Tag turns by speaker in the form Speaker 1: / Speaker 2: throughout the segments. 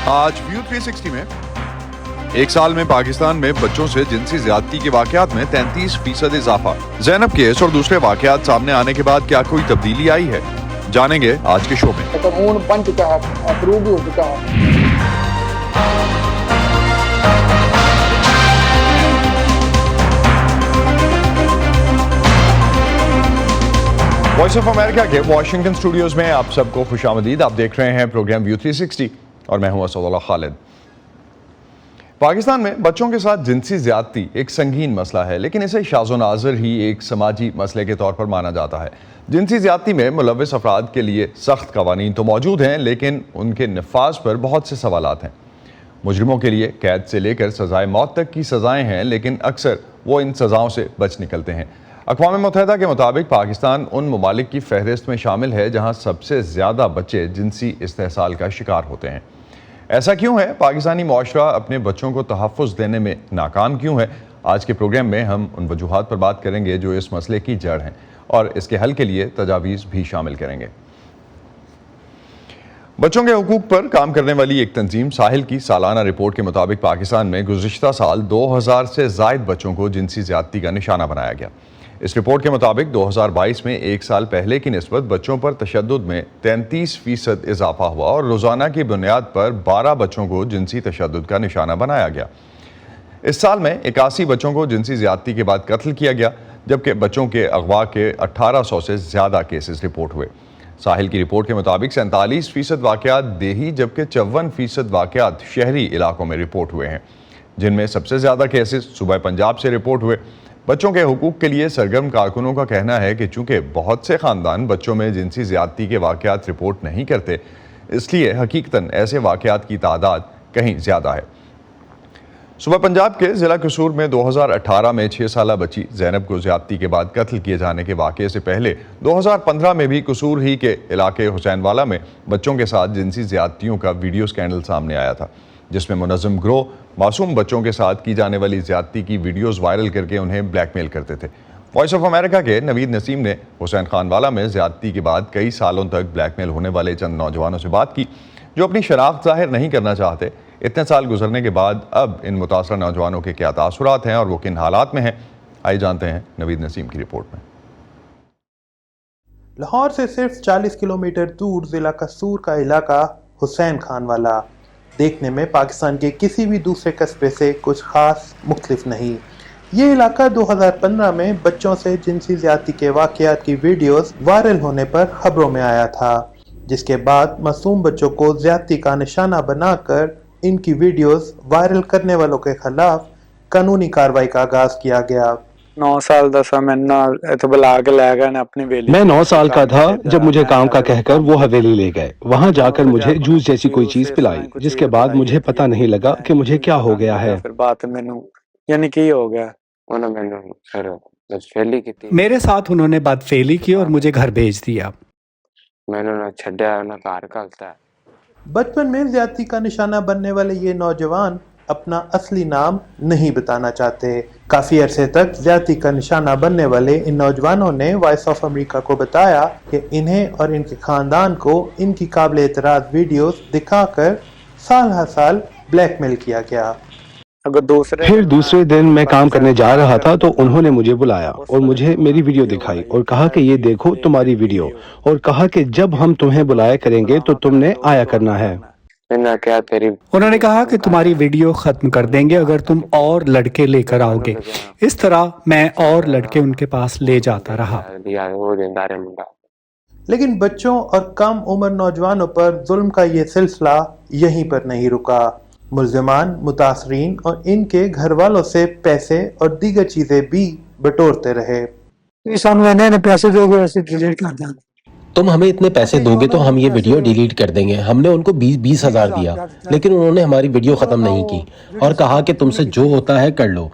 Speaker 1: आज व्यू 360 में एक साल में पाकिस्तान में बच्चों से जिनसी ज्यादती के वाकयात में 33% इजाफा। ज़ैनब केस और दूसरे वाकयात सामने आने के बाद क्या कोई तब्दीली आई है, जानेंगे आज के शो में।
Speaker 2: कानून बन चुका है, अप्रूव भी हो चुका है।
Speaker 1: वॉइस ऑफ अमेरिका के वॉशिंगटन स्टूडियोज में आप सबको खुशामदीद। आप देख रहे हैं प्रोग्राम व्यू 360 और मैं हूं असदुल्लाह खालिद। पाकिस्तान में बच्चों के साथ जिनसी ज्यादती एक संगीन मसला है, लेकिन इसे शाज़ो नाज़िर ही एक समाजी मसले के तौर पर माना जाता है। जिनसी ज्यादती में मुलव्वस अफराद के लिए सख्त कवानीन तो मौजूद हैं, लेकिन उनके नफाज पर बहुत से सवालात हैं। मुजरिमों के लिए कैद से लेकर सजाए मौत तक की सज़ाएँ हैं, लेकिन अक्सर वो इन सज़ाओं से बच निकलते हैं। अक़वाम मुत्तहिदा के मुताबिक पाकिस्तान उन ममालिक की फहरिस्त में शामिल है जहाँ सबसे ज़्यादा बच्चे जिनसी इस्तेहसाल का शिकार होते हैं। ऐसा क्यों है? पाकिस्तानी मुआशरा अपने बच्चों को तहफ़्फ़ुज़ देने में नाकाम क्यों है? आज के प्रोग्राम में हम उन वजूहात पर बात करेंगे जो इस मसले की जड़ हैं, और इसके हल के लिए तजावीज़ भी शामिल करेंगे। बच्चों के हुकूक पर काम करने वाली एक तंजीम साहिल की सालाना रिपोर्ट के मुताबिक पाकिस्तान में गुज़िश्ता साल 2000 से ज़ायद बच्चों को जिनसी ज़्यादती का निशाना बनाया गया। इस रिपोर्ट के मुताबिक 2022 में एक साल पहले की निस्बत बच्चों पर तशद्दुद में 33% इजाफा हुआ और रोज़ाना की बुनियाद पर 12 बच्चों को जिनसी तशद्दुद का निशाना बनाया गया। इस साल में 81 बच्चों को जिनसी ज़्यादती के बाद कत्ल किया गया, जबकि बच्चों के अगवा के 1800 से ज़्यादा केसेस रिपोर्ट हुए। साहिल की रिपोर्ट के मुताबिक 47% वाक़यात देही जबकि 54% वाक़यात शहरी इलाकों में रिपोर्ट हुए हैं, जिनमें सबसे ज़्यादा केसेस सूबा पंजाब से रिपोर्ट हुए। बच्चों के हुकूक के लिए सरगर्म कारकुनों का कहना है कि चूँकि बहुत से ख़ानदान बच्चों में जिनसी ज़्यादती के वाक़यात रिपोर्ट नहीं करते, इसलिए हकीकतन ऐसे वाक़यात की तादाद कहीं ज़्यादा है। सूबा पंजाब के ज़िला कसूर में 2018 में 6 साला बच्ची ज़ैनब को ज़्यादती के बाद कत्ल किए जाने के वाक़े से पहले 2015 में भी कसूर ही के इलाके हुसैनवाला में बच्चों के साथ जिनसी ज़्यादतियों का वीडियो स्कैंडल सामने आया था, जिसमें मुनज़्ज़म गिरोह मासूम बच्चों के साथ की जाने वाली ज़्यादती की वीडियोज़ वायरल करके उन्हें ब्लैकमेल करते थे। वॉइस ऑफ अमेरिका के नवीद नसीम ने हुसैन खानवाला में ज़्यादती के बाद कई सालों तक ब्लैकमेल होने वाले चंद नौजवानों से बात की जो अपनी शनाख्त ज़ाहिर नहीं करना चाहते। इतने साल गुजरने के बाद अब इन मुतासरा नौजवानों के क्या तासुरात हैं और वो किन हालात में हैं, आइए जानते हैं नवीद नसीम की रिपोर्ट में।
Speaker 3: लाहौर से सिर्फ 40 किलोमीटर दूर ज़िला कसूर का इलाका हुसैन खानवाला देखने में पाकिस्तान के किसी भी दूसरे कस्बे से कुछ खास मुख्तलिफ नहीं। ये इलाका 2015 में बच्चों से जिनसी ज़्यादती के वाक़यात की वीडियोस वायरल होने पर खबरों में आया था, जिसके बाद मासूम बच्चों को ज़्यादती का निशाना बनाकर इनकी वीडियोस वायरल करने वालों के खिलाफ कानूनी कार्रवाई का आगाज किया गया।
Speaker 4: 9 साल ਦਾ ਸਾਂ मैंने तो बुला के ले गए ने अपनी बेली।
Speaker 5: मैं 9 साल का था जब मुझे काम का कहकर वो हवेली ले गए। वहाँ जाकर मुझे जूस जैसी कोई चीज पिलाई, जिसके बाद मुझे पता नहीं लगा कि मुझे क्या हो गया है।
Speaker 4: फिर बात मैनू यानी की हो गया,
Speaker 6: मेरे साथ उन्होंने बदफेली की और मुझे घर भेज दिया।
Speaker 3: बचपन में ज्यादती का निशाना बनने वाले ये नौजवान अपना असली नाम नहीं बताना चाहते। काफी अरसे तक ज्यादती का निशाना बनने वाले इन नौजवानों ने वॉइस ऑफ अमेरिका को बताया कि इन्हें और इनके खानदान को इनकी काबिल एतराज वीडियोस दिखाकर साल हर साल ब्लैकमेल किया गया।
Speaker 5: फिर दूसरे दिन मैं काम करने जा रहा था तो उन्होंने मुझे बुलाया और मुझे मेरी वीडियो दिखाई और कहा कि ये देखो तुम्हारी वीडियो, और कहा कि जब हम तुम्हें बुलाया करेंगे तो तुमने आया करना है।
Speaker 6: उन्होंने कहा कि तुम्हारी वीडियो खत्म कर देंगे अगर तुम और लड़के लेकर आओगे। इस तरह मैं और लड़के उनके पास ले जाता रहा।
Speaker 3: लेकिन बच्चों और कम उम्र नौजवानों पर जुल्म का ये सिलसिला यहीं पर नहीं रुका। मुल्ज़िमान, मुतासरीन और इनके घर वालों से पैसे और दीगर चीजें भी बटोरते रहे।
Speaker 4: पैसे दोगे ऐसे डिलीट कर देंगे,
Speaker 7: तुम हमें इतने पैसे दोगे तो हम ये वीडियो डिलीट कर देंगे। हमने उनको 20 हज़ार दिया, लेकिन उन्होंने हमारी वीडियो खत्म नहीं की और कहा कि तुमसे जो होता है कर लो।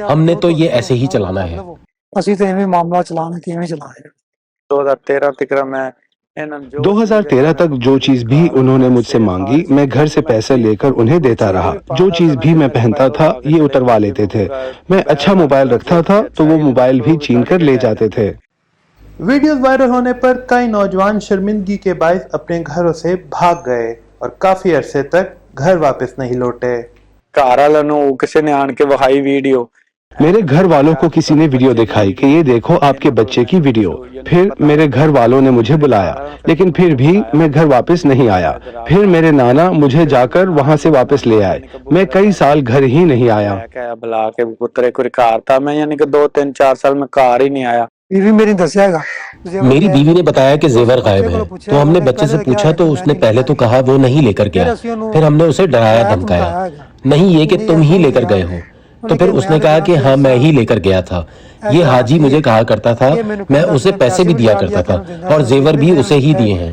Speaker 7: हमने तो ये ऐसे ही चलाना है।
Speaker 5: 2013 तक जो चीज भी उन्होंने मुझसे मांगी मैं घर से पैसे लेकर उन्हें देता रहा। जो चीज भी मैं पहनता था ये उतरवा लेते थे। मैं अच्छा मोबाइल रखता था तो वो मोबाइल भी छीन कर ले जाते थे।
Speaker 3: वीडियोस वायरल होने पर कई नौजवान शर्मिंदगी के बायस अपने घरों से भाग गए और काफी अरसे तक घर वापस नहीं लौटे।
Speaker 4: ਘਰ ਵਾਲਿਆਂ ਨੂੰ ਕਿਸੇ ਨੇ ਆਣ ਕੇ ਵਿਖਾਈ ਵੀਡੀਓ।
Speaker 5: मेरे घर वालों को किसी ने वीडियो दिखाई कि ये देखो आपके बच्चे की वीडियो। फिर मेरे घर वालों ने मुझे बुलाया, लेकिन फिर भी मैं घर वापस नहीं आया। फिर मेरे नाना मुझे जाकर वहां से वापस ले आए। मैं कई साल घर ही नहीं आया।
Speaker 4: बुला के पुत्र एक घार था मैं, यानी कि 2-3-4 साल में घर ही नहीं आया।
Speaker 8: बीवी मेरी दसिया हैगा,
Speaker 7: मेरी बीवी ने बताया कि जेवर गायब है, तो हमने बच्चे से पूछा तो उसने पहले तो कहा वो नहीं लेकर गया। फिर हमने उसे डराया धमकाया, नहीं ये कि तुम ही लेकर गए हो। तो फिर उसने कहा कि हाँ मैं ही लेकर गया था। ये हाजी मुझे कहा करता था, मैं उसे पैसे भी दिया करता था और जेवर भी उसे ही दिए हैं।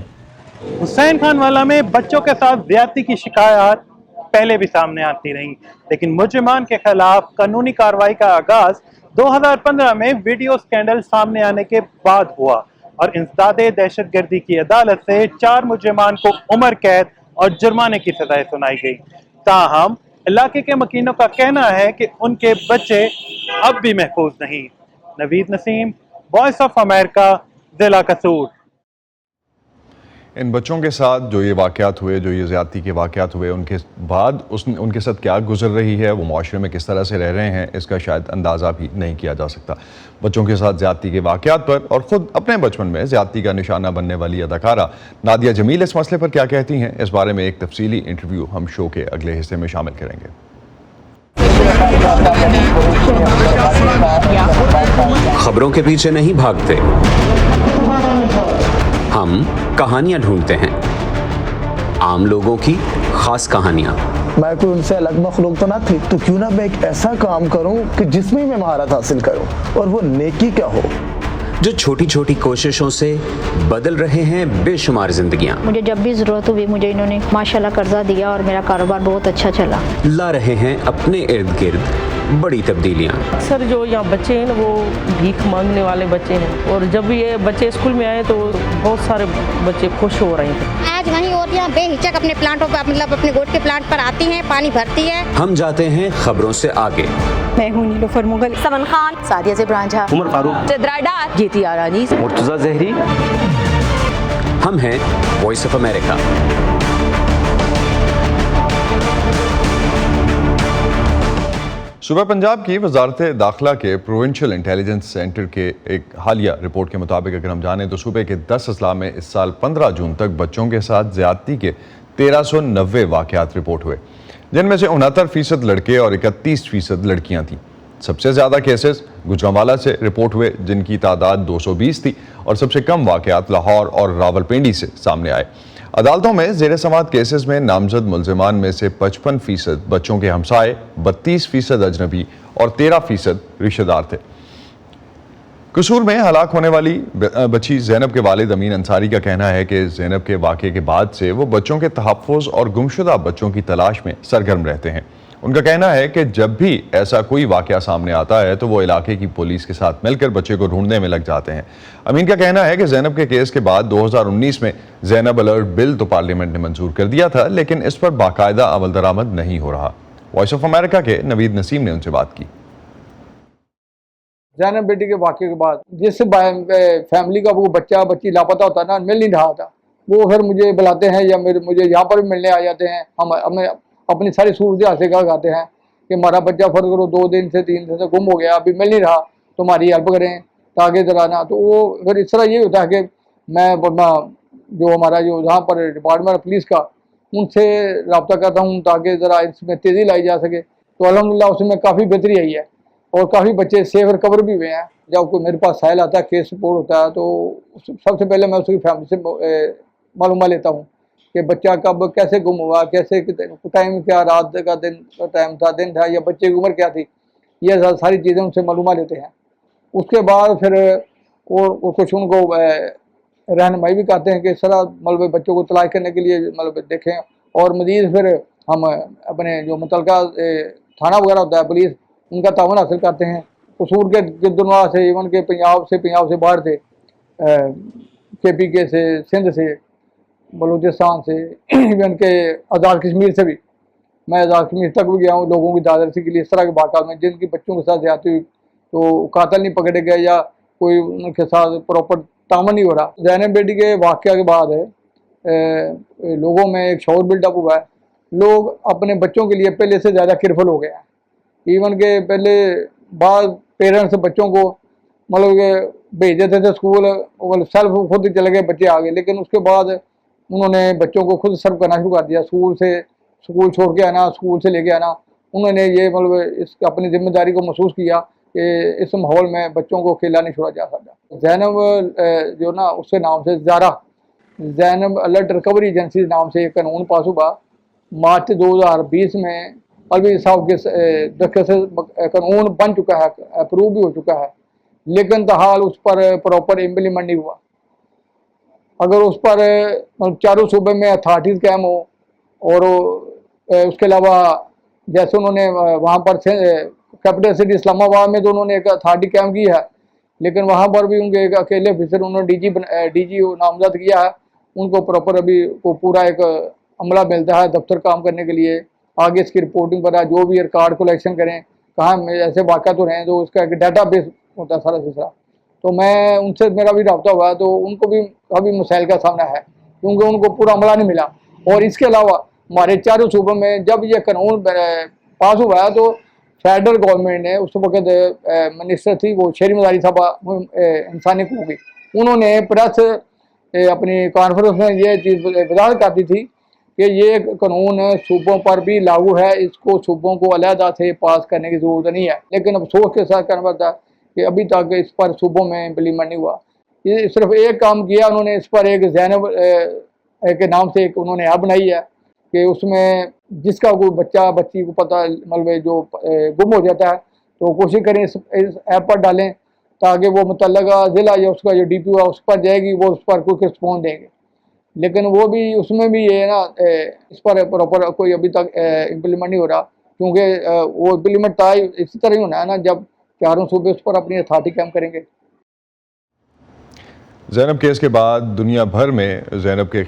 Speaker 3: हुसैन खान वाला में बच्चों के साथ ज्यादती की शिकायत पहले भी सामने आती रही, लेकिन मुजरिमान के खिलाफ कानूनी कार्रवाई का आगाज 2015 में वीडियो स्कैंडल सामने आने के बाद हुआ और इंसदादे दहशतगर्दी की अदालत से 4 मुजरिमान को उम्र कैद और जुर्माने की सजाएं सुनाई गई। ताहम इलाके के मकीनों का कहना है कि उनके बच्चे अब भी महफूज नहीं। Naveed Naseem, voice of America, जिला कसूर।
Speaker 1: इन बच्चों के साथ जो ये वाक़यात हुए, जो ये ज़्यादती के वाक़यात हुए, उनके बाद उनके साथ क्या गुजर रही है, वो माशरे में किस तरह से रह रहे हैं, इसका शायद अंदाज़ा भी नहीं किया जा सकता। बच्चों के साथ ज़्यादती के वाक़यात पर और ख़ुद अपने बचपन में ज़्यादती का निशाना बनने वाली अदाकारा नादिया जमील इस मसले पर क्या कहती हैं, इस बारे में एक तफसीली इंटरव्यू हम शो के अगले हिस्से में शामिल करेंगे।
Speaker 9: खबरों के पीछे नहीं भागते, हम कहानियां ढूंढते हैं, आम लोगों की खास कहानियां।
Speaker 10: मैं कोई उनसे अलग मखलूक तो ना थी, तो क्यों ना मैं एक ऐसा काम करूं कि जिसमें मैं महारत हासिल करूं, और वो नेकी क्या हो,
Speaker 9: जो छोटी छोटी कोशिशों से बदल रहे हैं बेशुमार जिंदगियां।
Speaker 11: मुझे जब भी जरूरत हुई मुझे इन्होंने माशाल्लाह कर्जा दिया और मेरा कारोबार बहुत अच्छा चला।
Speaker 9: ला रहे हैं अपने इर्द गिर्द बड़ी तब्दीलियां।
Speaker 12: अक्सर जो यहाँ बच्चे हैं वो भीख मांगने वाले बच्चे हैं, और जब ये बच्चे स्कूल में आए तो बहुत सारे बच्चे खुश हो रहे हैं।
Speaker 11: आज वहीं और यहाँ बेहिचक अपने प्लांटों पर, मतलब अपने गोट के प्लांट पर आती हैं, पानी भरती है।
Speaker 9: हम जाते हैं खबरों से आगे।
Speaker 11: मैं हूँ नीलोफर मुगल, समन खान, सादिया ज़ेबरान झा,
Speaker 9: उमर फारूक,
Speaker 11: चिद्राडार, जीती आरानी,
Speaker 9: मुर्तजा जहरी। हम हैं वॉइस ऑफ अमेरिका।
Speaker 1: सूबा पंजाब की वजारत दाखिला के प्रोविंशियल इंटेलिजेंस सेंटर के एक हालिया रिपोर्ट के मुताबिक अगर हम जानें तो सूबे के 10 अजला में इस साल 15 जून तक बच्चों के साथ ज़्यादती के 1390 वाक़यात रिपोर्ट हुए, जिनमें से 69% लड़के और 31% लड़कियां थीं। सबसे ज़्यादा केसेस गुजरांवाला से रिपोर्ट हुए, जिनकी तादाद 220 थी, और सबसे कम वाक़यात लाहौर और रावलपिंडी से सामने आए। अदालतों में ज़ेर समाअत केसेस में नामजद मुल्ज़िमान में से 55% बच्चों के हमसाए, 32% अजनबी और 13% रिश्तेदार थे। कसूर में हलाक होने वाली बच्ची ज़ैनब के वालिद अमीन अंसारी का कहना है कि ज़ैनब के वाक़े के बाद से वो बच्चों के तहफ़्फ़ुज़ और गुमशुदा बच्चों की तलाश में सरगर्म रहते हैं। उनका कहना है कि जब भी ऐसा कोई वाक़या सामने आता है तो वो इलाके की पुलिस के साथ मिलकर बच्चे को ढूंढने में लग जाते हैं। अमीन का कहना है कि ज़ैनब के केस के बाद 2019 में ज़ैनब अलर्ट बिल तो पार्लियामेंट ने मंजूर कर दिया था, लेकिन इस पर बाकायदा अमल दरामद नहीं हो रहा। वॉइस ऑफ अमेरिका के नवीद नसीम ने उनसे बात की।
Speaker 2: ज़ैनब बेटी के वाक़े के बाद जिस फैमिली का वो बच्चा बच्ची लापता होता ना, मिल नहीं रहा था, वो फिर मुझे बुलाते हैं या मुझे यहाँ पर भी मिलने आ जाते हैं। हमें अपनी सारी सूरत हाल से कहते हैं कि हमारा बच्चा फर्ज करो 2 दिन से 3 दिन से गुम हो गया, अभी मिल नहीं रहा, तुम्हारी हेल्प करें ताकि जरा ना। तो वो फिर इस तरह ये होता है कि मैं अपना जो हमारा जो यहाँ पर डिपार्टमेंट पुलिस का, उनसे रब्ता करता हूँ ताकि ज़रा इसमें तेज़ी लाई जा सके। तो अल्हम्दुलिल्लाह उसमें काफ़ी बेहतरी आई है और काफ़ी बच्चे सेफ रिकवर भी हुए हैं। जब कोई मेरे पास साइल आता है, केस रिपोर्ट होता है, तो सबसे पहले मैं उसकी फैमिली से मालूमात लेता हूँ कि बच्चा कब कैसे गुम हुआ, कैसे टाइम क्या, रात का दिन का टाइम था, दिन था, या बच्चे की उम्र क्या थी, ये सारी चीज़ें उनसे मालूमात लेते हैं। उसके बाद फिर वो कुछ उनको रहनुमाई भी करते हैं कि इस तरह मतलब बच्चों को तलाश करने के लिए मतलब देखें, और मज़ीद फिर हम अपने जो मुतलका थाना वगैरह होता है पुलिस, उनका तावन हासिल करते हैं। कसूर के गिरदनवा से, इवन के पंजाब से बाहर से, KPK से, सिंध से, बलूचिस्तान से, इवन के आज़ाद कश्मीर से भी, मैं आज़ाद कश्मीर तक भी गया हूँ लोगों की दादरसी के लिए। इस तरह के वाक़ा में जिनकी बच्चों के साथ ज़्यादती हुई तो कातिल नहीं पकड़े गए या कोई उनके साथ प्रॉपर तामन नहीं हो रहा। ज़ैनब बेटी के वाक़या के बाद लोगों में एक शऊर बिल्डअप हुआ है लोग अपने बच्चों के लिए पहले से ज़्यादा केयरफुल हो गए हैं। इवन के पहले बाद पेरेंट्स बच्चों को मतलब कि भेज देते थे स्कूल, वो सेल्फ खुद ही चले गए, बच्चे आ गए, लेकिन उसके बाद उन्होंने बच्चों को खुद सर्व करना शुरू कर दिया। स्कूल छोड़ के आना, स्कूल से लेके आना, उन्होंने ये मतलब इस अपनी जिम्मेदारी को महसूस किया कि इस माहौल में बच्चों को अकेला नहीं छोड़ा जा सकता। ज़ैनब जो ना उसके नाम से ज़ैनब अलर्ट रिकवरी एजेंसी नाम से एक कानून पास हुआ मार्च 2020 में। अलवी साहब के दस्तखत से कानून बन चुका है, अप्रूव भी हो चुका है, लेकिन तहाल उस पर प्रॉपर इम्प्लीमेंट नहीं हुआ। अगर उस पर चारों सूबे में अथॉरिटीज़ कायम हो और उसके अलावा जैसे उन्होंने वहाँ पर कैपिटल सिटी इस्लामाबाद में तो उन्होंने एक अथॉरिटी कायम की है, लेकिन वहाँ पर भी उनके एक अकेले ऑफिसर उन्होंने डीजी नामजद किया है। उनको प्रॉपर अभी को पूरा एक अमला मिलता है दफ्तर काम करने के लिए, आगे इसकी रिपोर्टिंग पर जो भी रिकॉर्ड कलेक्शन करें, कहाँ ऐसे वाक़ा तो रहें, तो उसका एक डाटा बेस होता है सारा सिलसिला। तो मैं उनसे मेरा भी रब्ता हुआ, तो उनको भी काफ़ी मसाइल का सामना है क्योंकि उनको पूरा अमला नहीं मिला। और इसके अलावा हमारे चारों सूबों में जब ये कानून पास हुआ है तो फेडरल गवर्नमेंट ने उस वक्त मिनिस्टर थी वो शहरी मदारी साहबा इंसानी हकूक़ की, उन्होंने प्रेस अपनी कॉन्फ्रेंस में ये चीज़ वजाहत कर दी थी कि ये कानून सूबों पर भी लागू है, इसको सूबों को अलहदा से पास करने की ज़रूरत नहीं है। लेकिन अफसोस के साथ कहना पड़ता है कि अभी तक इस पर सूबों में इम्प्लीमेंट नहीं हुआ। ये सिर्फ एक काम किया उन्होंने, इस पर एक ज़ैनब के नाम से एक उन्होंने ऐप बनाई है कि उसमें जिसका कोई बच्चा बच्ची को पता मतलब जो गुम हो जाता है तो कोशिश करें इस ऐप पर डालें ताकि वो मुतल्लका ज़िला या उसका जो DPO है उस पर जाएगी, वो उस पर कोई रिस्पॉन्स देंगे। लेकिन वो भी उसमें भी ये ना इस पर प्रॉपर कोई अभी तक इम्प्लीमेंट नहीं हो रहा, क्योंकि वो इम्प्लीमेंट था इसी तरह ही होना है ना जब चारों सूबे उस पर अपनी अथॉरिटी कायम करेंगे।
Speaker 1: ज़ैनब केस के बाद दुनिया भर में ज़ैनब के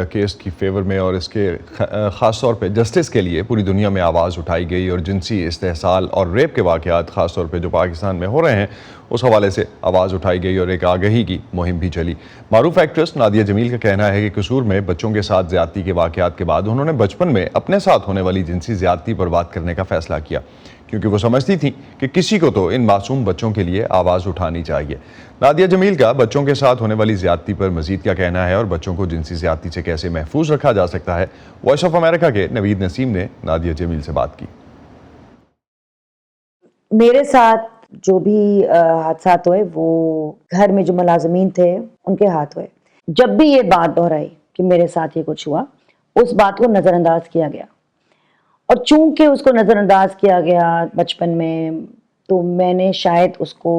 Speaker 1: केस की फेवर में और इसके ख़ास तौर पे जस्टिस के लिए पूरी दुनिया में आवाज़ उठाई गई और जिनसी इस्तेहसाल और रेप के वाक़यात ख़ास तौर पे जो पाकिस्तान में हो रहे हैं उस हवाले से आवाज़ उठाई गई और एक आगही की मुहिम भी चली। मारूफ एक्ट्रेस नादिया जमील का कहना है कि कसूर में बच्चों के साथ ज़्यादती के वाक़यात के बाद उन्होंने बचपन में अपने साथ होने वाली जिनसी ज़्यादती पर बात करने का फ़ैसला किया, क्योंकि वो समझती थी कि किसी को तो इन मासूम बच्चों के लिए आवाज़ उठानी चाहिए। नादिया जमील का बच्चों के साथ होने वाली ज़्यादती पर मज़ीद क्या कहना है और बच्चों को जिनसी ज़्यादती से कैसे महफूज रखा जा सकता है, वॉइस ऑफ अमेरिका के नवीद नसीम ने नादिया जमील से बात की।
Speaker 8: मेरे साथ जो भी हादसा हुए वो घर में जो मुलाजमीन थे उनके हाथ हुए। जब भी ये बात दोहराई कि मेरे साथ ये कुछ हुआ, उस बात को नज़रअंदाज किया गया, और चूंकि उसको नज़रअंदाज किया गया बचपन में तो मैंने शायद उसको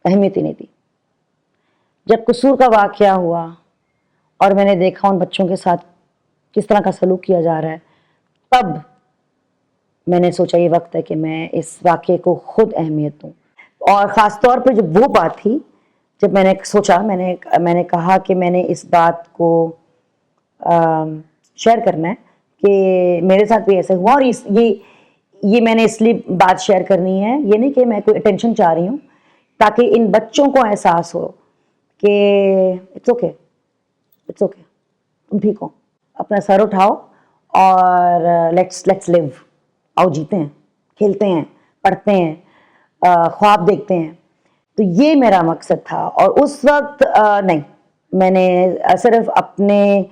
Speaker 8: अहमियत ही नहीं दी। जब कसूर का वाक़या हुआ और मैंने देखा उन बच्चों के साथ किस तरह का सलूक किया जा रहा है, तब मैंने सोचा ये वक्त है कि मैं इस वाक़े को खुद अहमियत दूँ। और ख़ास तौर पे जब वो बात थी, जब मैंने सोचा, मैंने कहा कि मैंने इस बात को शेयर करना है कि मेरे साथ भी ऐसे हुआ, और ये मैंने इसलिए बात शेयर करनी है, ये नहीं कि मैं कोई अटेंशन चाह रही हूँ, ताकि इन बच्चों को एहसास हो कि इट्स ओके, तुम ठीक हो, अपना सर उठाओ और लेट्स लिव, आओ जीते हैं, खेलते हैं, पढ़ते हैं, ख्वाब देखते हैं। तो ये मेरा मकसद था। और उस वक्त नहीं, मैंने सिर्फ अपने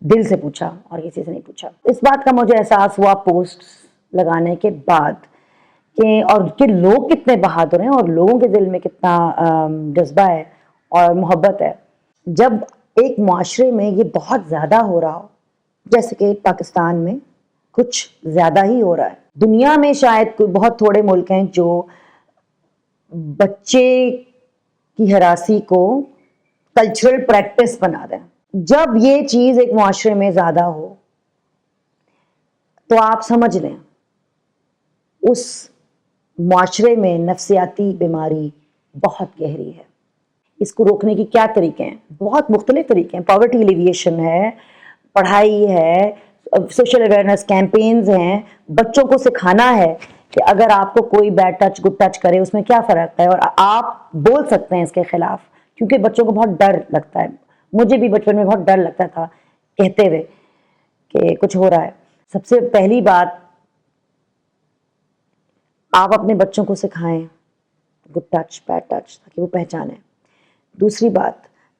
Speaker 8: दिल से पूछा और किसी से नहीं पूछा। इस बात का मुझे एहसास हुआ पोस्ट लगाने के बाद कि लोग कितने बहादुर हैं और लोगों के दिल में कितना जज्बा है और मोहब्बत है। जब एक माशरे में ये बहुत ज़्यादा हो रहा हो, जैसे कि पाकिस्तान में कुछ ज़्यादा ही हो रहा है, दुनिया में शायद बहुत थोड़े मुल्क हैं जो बच्चे की हरासी को कल्चरल प्रैक्टिस बना दें। जब ये चीज़ एक माशरे में ज़्यादा हो तो आप समझ लें उस माशरे में नफ्सियाती बीमारी बहुत गहरी है। इसको रोकने की क्या तरीके हैं? बहुत मुख्तलिफ तरीके हैं। पॉवर्टी एलिविएशन है, पढ़ाई है, सोशल अवेयरनेस कैंपेन्स हैं, बच्चों को सिखाना है कि अगर आपको कोई बैड टच गुड टच करे उसमें क्या फ़र्क है, और आप बोल सकते हैं इसके ख़िलाफ़, क्योंकि बच्चों को बहुत डर लगता है। मुझे भी बचपन में बहुत डर लगता था कहते हुए कि कुछ हो रहा है। سب سے پہلی بات آپ اپنے بچوں کو سکھائیں گڈ ٹچ بیڈ ٹچ تاکہ وہ پہچانیں. دوسری بات,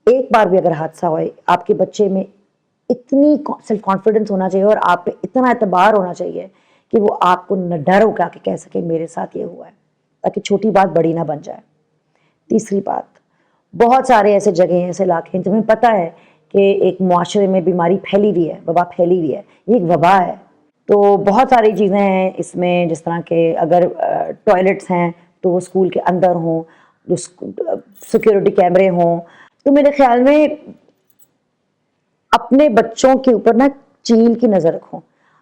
Speaker 8: ایک بار بھی اگر حادثہ ہوئے آپ کے بچے میں اتنی سیلف کانفیڈنس ہونا چاہیے اور آپ پہ اتنا اعتبار ہونا چاہیے کہ وہ آپ کو نہ ڈر ہو کے کہہ سکے میرے ساتھ یہ ہوا ہے, تاکہ چھوٹی بات بڑی نہ بن جائے. تیسری بات, بہت سارے ایسے جگہیں ہیں, ایسے علاقے ہیں جنہیں پتہ ہے کہ ایک معاشرے میں بیماری پھیلی ہوئی ہے, وبا پھیلی ہوئی ہے, یہ ایک وبا ہے. تو بہت ساری چیزیں ہیں اس میں, جس طرح کہ اگر ٹوائلٹس ہیں تو وہ اسکول کے اندر ہوں, جو سیکیورٹی کیمرے ہوں. تو میرے خیال میں اپنے بچوں کے اوپر نا چیل کی نظر رکھو.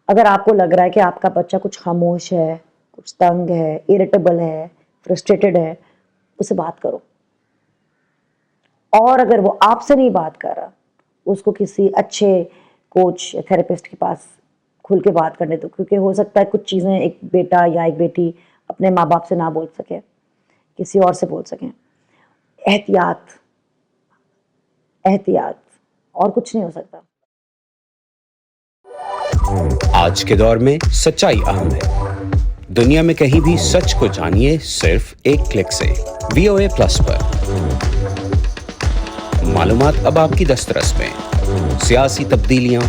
Speaker 8: اگر آپ کو لگ رہا ہے کہ آپ کا بچہ کچھ خاموش ہے, کچھ تنگ ہے, اریٹیبل ہے, فرسٹریٹڈ ہے, اسے بات کرو. اور اگر وہ آپ سے نہیں بات کر رہا, اس کو کسی اچھے کوچ یا تھراپسٹ کے پاس کھل کے بات کرنے دو, کیونکہ ہو سکتا ہے کچھ چیزیں ایک بیٹا یا ایک بیٹی اپنے ماں باپ سے نہ بول سکے, کسی اور سے بول سکیں. احتیاط احتیاط, اور کچھ نہیں ہو سکتا.
Speaker 9: آج کے دور میں سچائی اہم ہے. دنیا میں کہیں بھی سچ کو جانیے صرف ایک کلک سے. VOA پلس پر معلومات اب آپ کی دسترس میں. سیاسی تبدیلیاں,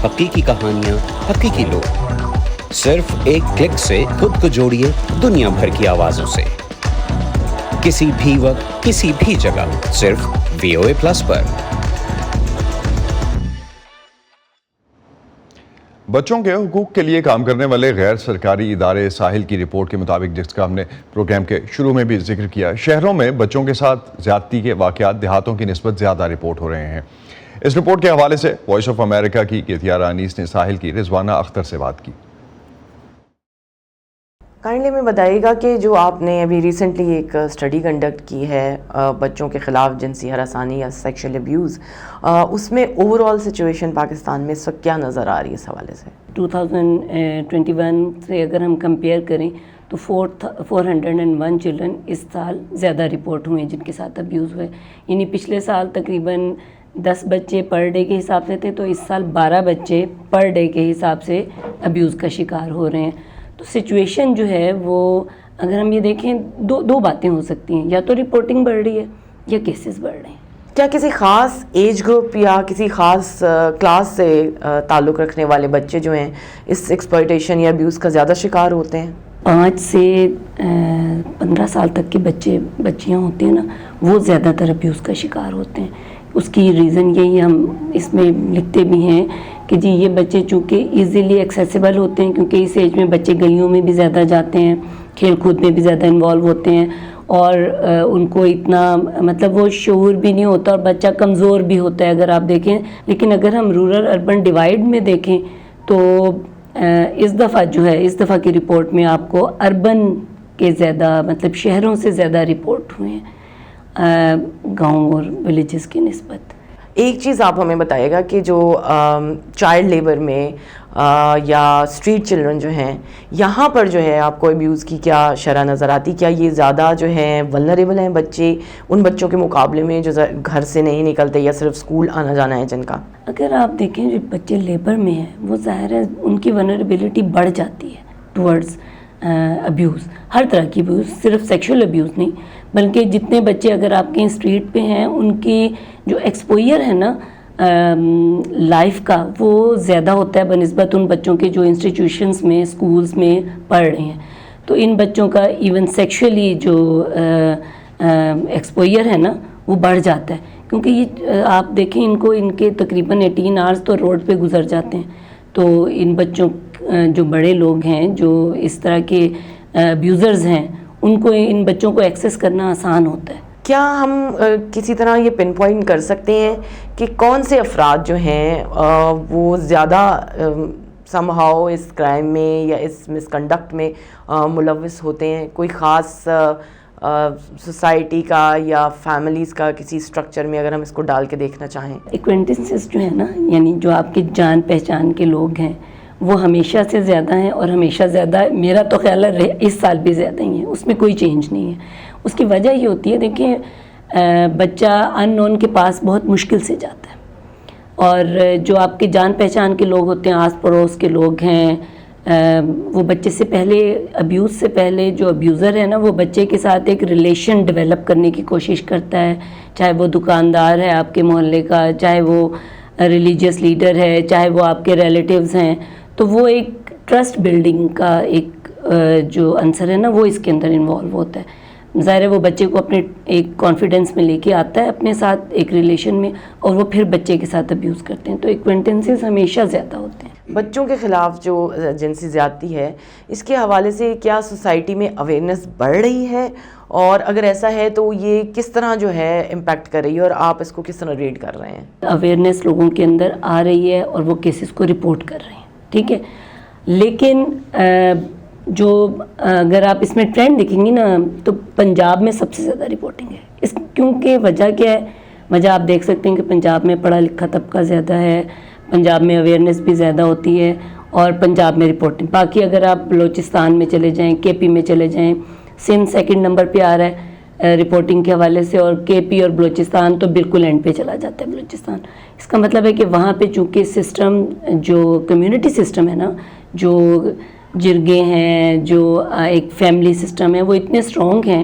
Speaker 9: حقیقی کہانیاں, حقیقی لوگ. صرف ایک کلک سے خود کو جوڑیے دنیا بھر کی آوازوں سے, کسی بھی وقت کسی بھی جگہ, صرف VOA پلس پر.
Speaker 1: بچوں کے حقوق کے لیے کام کرنے والے غیر سرکاری ادارے ساحل کی رپورٹ کے مطابق, جس کا ہم نے پروگرام کے شروع میں بھی ذکر کیا, شہروں میں بچوں کے ساتھ زیادتی کے واقعات دیہاتوں کی نسبت زیادہ رپورٹ ہو رہے ہیں. اس رپورٹ کے حوالے سے وائس آف امریکہ کی کیتیارہ انیس نے ساحل کی رضوانہ اختر سے بات کی.
Speaker 13: کائنڈلی میں بتائیے گا کہ جو آپ نے ابھی ریسنٹلی ایک اسٹڈی کنڈکٹ کی ہے بچوں کے خلاف جنسی ہراسانی یا سیکشل ابیوز, اس میں اوور آل سچویشن پاکستان میں اس وقت کیا نظر آ رہی ہے اس حوالے سے؟
Speaker 14: 2021 سے اگر ہم کمپیئر کریں تو 401 چلڈرن اس سال زیادہ رپورٹ ہوئے جن کے ساتھ ابیوز ہوئے. یعنی پچھلے سال تقریباً 10 بچے پر ڈے کے حساب سے تھے, تو اس سال 12 بچے پر ڈے کے حساب سے ابیوز کا شکار ہو رہے ہیں. تو سچویشن جو ہے وہ اگر ہم یہ دیکھیں دو باتیں ہو سکتی ہیں, یا تو رپورٹنگ بڑھ رہی ہے یا کیسز بڑھ رہے ہیں.
Speaker 13: کیا کسی خاص ایج گروپ یا کسی خاص کلاس سے تعلق رکھنے والے بچے جو ہیں اس ایکسپلائٹیشن یا ابیوز کا زیادہ شکار ہوتے ہیں؟
Speaker 14: 5 سے 15 سال تک کے بچیاں ہوتے ہیں نا, وہ زیادہ تر ابیوز کا شکار ہوتے ہیں. اس کی ریزن یہی ہم اس میں لکھتے بھی ہیں کہ جی یہ بچے چونکہ ایزیلی ایکسیسیبل ہوتے ہیں, کیونکہ اس ایج میں بچے گلیوں میں بھی زیادہ جاتے ہیں, کھیل کود میں بھی زیادہ انوالو ہوتے ہیں, اور ان کو اتنا مطلب وہ شعور بھی نہیں ہوتا, اور بچہ کمزور بھی ہوتا ہے اگر آپ دیکھیں. لیکن اگر ہم رورل اربن ڈیوائڈ میں دیکھیں تو اس دفعہ کی رپورٹ میں آپ کو اربن کے زیادہ مطلب شہروں سے زیادہ رپورٹ ہوئے ہیں گاؤں اور ولیجز کی نسبت.
Speaker 13: ایک چیز آپ ہمیں بتائیے گا کہ جو چائلڈ لیبر میں یا اسٹریٹ چلڈرن جو ہیں, یہاں پر جو ہے آپ کو ابیوز کی کیا شرح نظر آتی؟ کیا یہ زیادہ جو ہیں ولنریبل ہیں بچے ان بچوں کے مقابلے میں جو گھر سے نہیں نکلتے یا صرف اسکول آنا جانا ہے جن کا؟
Speaker 14: اگر آپ دیکھیں جو بچے لیبر میں ہیں وہ ظاہر ہے ان کی ولنریبلٹی بڑھ جاتی ہے ٹورڈز ابیوز, ہر طرح کی ابیوز, صرف سیکشول ابیوز نہیں, بلکہ جتنے بچے اگر آپ کے اسٹریٹ پہ ہیں ان کی جو ایکسپوئر ہے نا لائف کا وہ زیادہ ہوتا ہے بنسبت ان بچوں کے جو انسٹیٹیوشنز میں اسکولز میں پڑھ رہے ہیں. تو ان بچوں کا ایون سیکشولی جو ایکسپوئر ہے نا وہ بڑھ جاتا ہے, کیونکہ یہ آپ دیکھیں ان کے تقریباً 18 آورز تو روڈ پہ گزر جاتے ہیں. تو ان بچوں جو بڑے لوگ ہیں جو اس طرح کے ابیوزرز ہیں ان کو ان بچوں کو ایکسیس کرنا آسان ہوتا ہے.
Speaker 13: کیا ہم کسی طرح یہ پن پوائنٹ کر سکتے ہیں کہ کون سے افراد جو ہیں وہ زیادہ سم ہاؤ اس کرائم میں یا اس مس کنڈکٹ میں ملوث ہوتے ہیں؟ کوئی خاص سوسائٹی کا یا فیملیز کا کسی سٹرکچر میں اگر ہم اس کو ڈال کے دیکھنا چاہیں؟
Speaker 14: ایکوینٹنسز جو ہے نا, یعنی جو آپ کے جان پہچان کے لوگ ہیں وہ ہمیشہ سے زیادہ ہیں, اور ہمیشہ زیادہ میرا تو خیال ہے اس سال بھی زیادہ ہی ہیں, اس میں کوئی چینج نہیں ہے. اس کی وجہ یہ ہوتی ہے دیکھیں بچہ ان نون کے پاس بہت مشکل سے جاتا ہے. اور جو آپ کے جان پہچان کے لوگ ہوتے ہیں، آس پڑوس کے لوگ ہیں، وہ بچے سے پہلے ابیوز سے پہلے جو ابیوزر ہے نا وہ بچے کے ساتھ ایک ریلیشن ڈیولپ کرنے کی کوشش کرتا ہے، چاہے وہ دکاندار ہے آپ کے محلے کا، چاہے وہ ریلیجیس لیڈر ہے، چاہے وہ آپ کے ریلیٹیوز ہیں. تو وہ ایک ٹرسٹ بلڈنگ کا ایک جو عنصر ہے نا وہ اس کے اندر انوالو ہوتا ہے. ظاہر ہے وہ بچے کو اپنے ایک کانفیڈنس میں لے کے آتا ہے اپنے ساتھ ایک ریلیشن میں، اور وہ پھر بچے کے ساتھ ابیوز کرتے ہیں. تو ایکوینٹنسز ہمیشہ زیادہ ہوتے ہیں.
Speaker 13: بچوں کے خلاف جو جنسی زیادتی ہے اس کے حوالے سے کیا سوسائٹی میں اویئرنیس بڑھ رہی ہے، اور اگر ایسا ہے تو یہ کس طرح جو ہے امپیکٹ کر رہی ہے، اور آپ اس کو کس طرح ریڈ کر رہے ہیں؟
Speaker 14: اویئرنیس لوگوں کے اندر آ رہی ہے اور وہ کیسز کو رپورٹ کر رہے ہیں، ٹھیک ہے. لیکن جو اگر آپ اس میں ٹرینڈ دیکھیں گی نا تو پنجاب میں سب سے زیادہ رپورٹنگ ہے. اس کیونکہ وجہ کیا ہے؟ وجہ آپ دیکھ سکتے ہیں کہ پنجاب میں پڑھا لکھا طبقہ زیادہ ہے، پنجاب میں اویئرنیس بھی زیادہ ہوتی ہے، اور پنجاب میں رپورٹنگ. باقی اگر آپ بلوچستان میں چلے جائیں، کے پی میں چلے جائیں، سندھ سیکنڈ نمبر پہ آ رہا ہے رپورٹنگ کے حوالے سے، اور کے پی اور بلوچستان تو بالکل اینڈ پہ چلا جاتا ہے بلوچستان. اس کا مطلب ہے کہ وہاں پہ چونکہ سسٹم جو کمیونٹی سسٹم ہے نا، جو جرگے ہیں، جو ایک فیملی سسٹم ہے، وہ اتنے اسٹرانگ ہیں.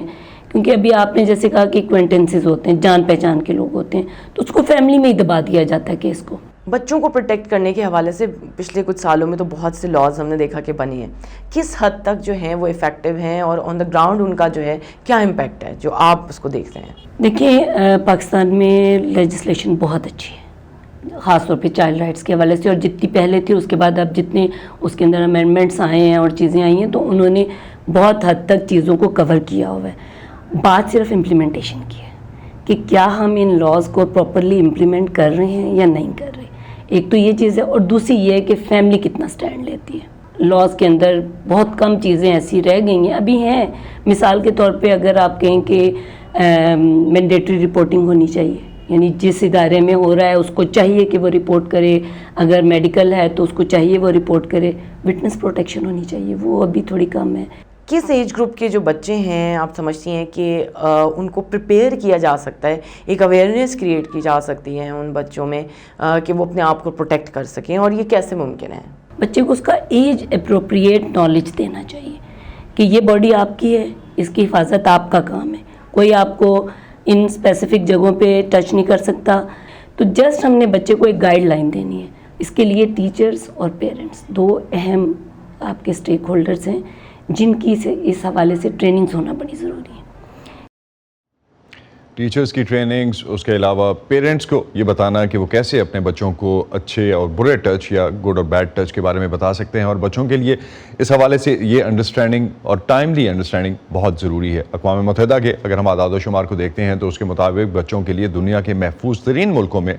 Speaker 14: کیونکہ ابھی آپ نے جیسے کہا کہ ایکوینٹنسز ہوتے ہیں، جان پہچان کے لوگ ہوتے ہیں، تو اس کو فیملی میں ہی دبا دیا جاتا ہے کیس کو.
Speaker 13: بچوں کو پروٹیکٹ کرنے کے حوالے سے پچھلے کچھ سالوں میں تو بہت سے لاز ہم نے دیکھا کہ بنی ہیں. کس حد تک جو ہیں وہ افیکٹو ہیں، اور آن دا گراؤنڈ ان کا جو ہے کیا امپیکٹ ہے جو آپ اس کو دیکھتے ہیں؟
Speaker 14: دیکھیں پاکستان میں لیجسلیشن بہت اچھی ہے، خاص طور پہ چائلڈ رائٹس کے حوالے سے، اور جتنی پہلے تھی اس کے بعد اب جتنے اس کے اندر امینڈمنٹس آئے ہیں اور چیزیں آئی ہیں تو انہوں نے بہت حد تک چیزوں کو کور کیا ہوا ہے. بات صرف امپلیمنٹیشن کی ہے کہ کیا ہم ان لاز کو پراپرلی امپلیمنٹ کر رہے ہیں یا نہیں کر رہے. ایک تو یہ چیز ہے، اور دوسری یہ ہے کہ فیملی کتنا سٹینڈ لیتی ہے. لاز کے اندر بہت کم چیزیں ایسی رہ گئی ہیں، ابھی ہیں. مثال کے طور پہ اگر آپ کہیں کہ مینڈیٹری رپورٹنگ ہونی چاہیے، یعنی جس ادارے میں ہو رہا ہے اس کو چاہیے کہ وہ رپورٹ کرے، اگر میڈیکل ہے تو اس کو چاہیے وہ رپورٹ کرے. وٹنس پروٹیکشن ہونی چاہیے، وہ ابھی تھوڑی کم ہے.
Speaker 13: کس ایج گروپ کے جو بچے ہیں آپ سمجھتی ہیں کہ ان کو پریپیئر کیا جا سکتا ہے، ایک اویئرنیس کریٹ کی جا سکتی ہے ان بچوں میں کہ وہ اپنے آپ کو پروٹیکٹ کر سکیں، اور یہ کیسے ممکن ہے؟
Speaker 14: بچے کو اس کا ایج اپروپریٹ نالج دینا چاہیے کہ یہ باڈی آپ کی ہے، اس کی حفاظت آپ کا کام ہے، کوئی آپ کو ان اسپیسیفک جگہوں پہ ٹچ نہیں کر سکتا. تو جسٹ ہم نے بچے کو ایک گائیڈ لائن دینی ہے. اس کے لیے ٹیچرز اور پیرنٹس دو اہم آپ کے اسٹیک ہولڈرز ہیں جن کی اس حوالے سے ٹریننگز ہونا بڑی ضروری ہے.
Speaker 1: ٹیچرز کی ٹریننگز، اس کے علاوہ پیرنٹس کو یہ بتانا کہ وہ کیسے اپنے بچوں کو اچھے اور برے ٹچ یا گڈ اور بیڈ ٹچ کے بارے میں بتا سکتے ہیں، اور بچوں کے لیے اس حوالے سے یہ انڈرسٹینڈنگ اور ٹائملی انڈرسٹینڈنگ بہت ضروری ہے. اقوام متحدہ کے اگر ہم اعداد و شمار کو دیکھتے ہیں تو اس کے مطابق بچوں کے لیے دنیا کے محفوظ ترین ملکوں میں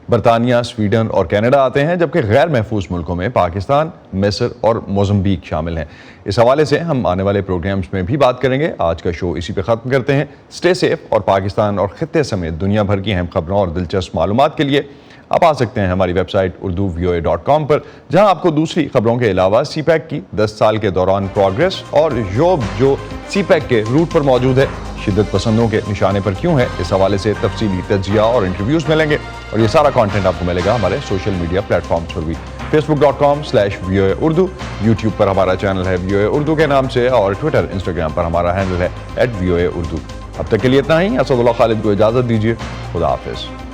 Speaker 1: برطانیہ، سویڈن اور کینیڈا آتے ہیں، جبکہ غیر محفوظ ملکوں میں پاکستان، مصر اور موزمبیق شامل ہیں. اس حوالے سے ہم آنے والے پروگرامز میں بھی بات کریں گے. آج کا شو اسی پہ ختم کرتے ہیں. اسٹے سیف، اور پاکستان اور خطے سمیت دنیا بھر کی اہم خبروں اور دلچسپ معلومات کے لیے آپ آ سکتے ہیں ہماری ویب سائٹ urduvoa.com پر، جہاں آپ کو دوسری خبروں کے علاوہ سی پیک کی 10 سال کے دوران پروگرس اور جو سی پیک کے روٹ پر موجود ہے، شدت پسندوں کے نشانے پر کیوں ہے، اس حوالے سے تفصیلی تجزیہ اور انٹرویوز ملیں گے. اور یہ سارا کانٹینٹ آپ کو ملے گا ہمارے سوشل میڈیا پلیٹ فارمز پر بھی. facebook.com/VOA Urdu، یوٹیوب پر ہمارا چینل ہے VOA Urdu کے نام سے، اور ٹویٹر، انسٹاگرام پر ہمارا ہینڈل ہے @VOA Urdu. اب تک کے لیے اتنا ہی. اسد اللہ خالد کو اجازت دیجیے. خدا حافظ.